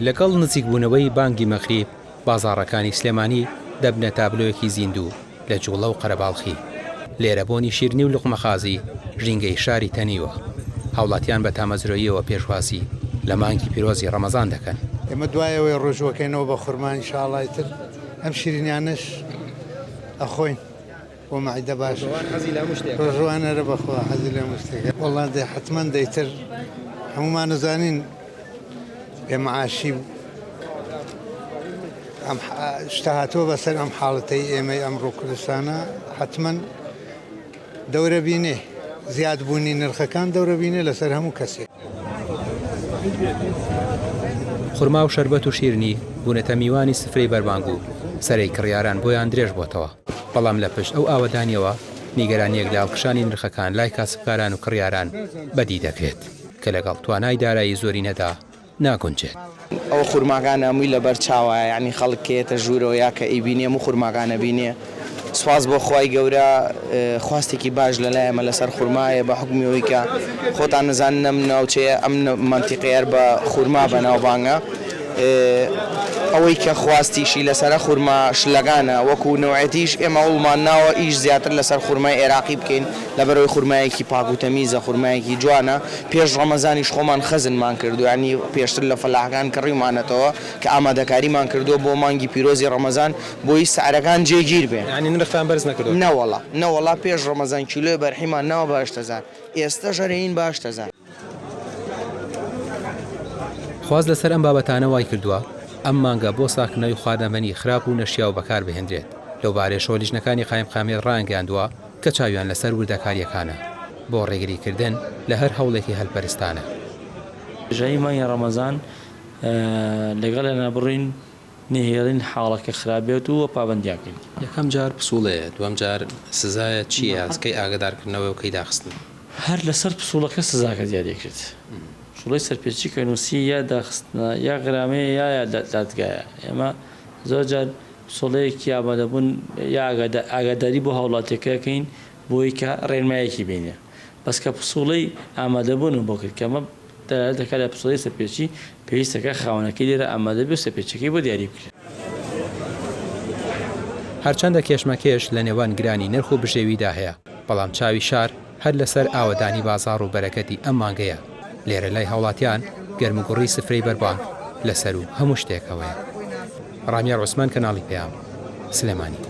لەگەڵ نزیکبوونەوەی بانگی مەغریب بازاڕەکانی سلێمانی دەبنە تابلۆیەکی زیندوو لە جوڵە و قەرەباڵخی. لێرە بۆنی شیرنی و لوقمەخازی ژینگەی شاری تەنیوە. هاوڵاتیان بە تامەزرۆییەوە پێشوازی لە مانگی پیرۆزی ڕەمەزان دەکەن. ئێمە دوایەوەی ڕۆژوەکەینەوە بە خورمان ئینشاڵڵای تر ئەم شیرینیانش ئەخۆین بۆ مەعیدە باش ڕۆژوانەرە بەخوا حەزی لە مشتێکە وەڵڵا دەی حتمەن دەیتر هەمومان نزانین بێمەعاشی ئەم شتە هاتووە بەسەر ئەم حاڵەتەی ئێمەی ئەمڕۆ کوردستانە حتمەن دەورە بینێ زیاد بوونی نرخەکان دەورە بینێ لەسەر هەموو کەسێک. خورما و شەربەت و شیرنی بوونەتە میوانی سفرەی بەربانگ و سەرەی کڕیاران بۆیان درێژ بۆتەوە. بەڵام لە پشت ئەو ئاوەدانیەوە نیگەرانیەک لە هەڵکشانی نرخەکان لای کاسبکاران و کڕیاران بەدی دەکرێت کە لەگەڵ توانای دارایی زۆرینەدا ناگونجێت. ئەو خورماکانە هەمووی لەبەر چاوە یعنی خەڵک کێتە ژوورەوە یا کە ئیبینێ و خورماکانە بینێ. سواز بۆ خوای گەورە خواستێکی باش لەلایەمە لەسەر خورمایە بە حکمیەوەی کە خۆتان نزانن ئەم ناوچەیە ئەم مەنتیقەیە بە خورما بەناوبانگە ئەوەی کە خواستیشی لەسەر خورما شلەکانە وەکو نەوعەتیش ئێمە وڵمان ناوە ئیش زیاتر لەسەر خورمای عێراقی بکەین لەبەرەوەی خورمایەکی پاک و تەمیزە خورمایەکی جوانە. پێش ڕەمەزانیش خۆمان خەزنمان کردو ینی پێشتر لە فەلاحەکان کڕیمانەتەوە کە ئامادەکاریمان کردووە بۆ مانگی پیرۆزی ڕەمەزان بۆی سعرەکان جێگیر بێن. ینی نرختان بەرز نەکردو؟ نەوەڵا پێش ڕەمەزان کیلۆی بەرحیمان ناوە بە 8,000 ئێستا ژەرەین بە 8,000. خواز لەسەر ئەم بابەتانە وای کردووە ئەم مانگە بۆ ساکنەوەی خواردەمەنی خراپ و نەشیا و بەکار بهێنرێت. لەو بارەیەشەوە لیژنەکانی قایم قامێت ڕایانگەاندووە کە چاویان لەسەر وردەکاریەکانە بۆ ڕێگریکردن لە هەر هەوڵێکی هەلپەرستانە. ژەی مانگی ڕەمەزان لەگەڵ نەبڕین نهێڵین حاڵەکە خراپێت و پابەندیاکەین. یەکەم جار پسوڵەیە، دووەم جار سزایە چییە؟ ئەسکەی ئاگادارکردنەوە و کەی داخستن؟ هەر لەسەر پسوڵەکە سزاکە زیادێکرێت. شوڵی سەرپێچی کەنووسی یا داخستنە یا غرامەیە یا دادگایە. ئێمە زۆر جار پسوڵەیەکی ئامادەبوون یا ئاگاداری بۆ هاوڵاتیەکەکەین بۆی کە ڕێنمایەکی بینێ. بەس کە پسوڵەی ئامادەبوون بۆ کرد کەمە دەکات لە پسوڵەی سەرپێچی پێویستەکە خاوەنەکەی لێرە ئامادەبێ و سەرپێچەکەی بۆ دیاری بکرێت. هەرچەندە کێشمەکێش لە نێوان گرانی نرخ و بژێویدا هەیە، بەڵام چاوی شار هەر لەسەر ئاوەدانی بازاڕ و بەرەکەتی ئەم مانگەیە. لێرە لای هاوڵاتیان گەرموگوڕی سفرەی بەربانگ لەسەر و هەموو شتێکەوەیە. ڕامیار عوسمان، کەناڵی پێام، سلێمانی.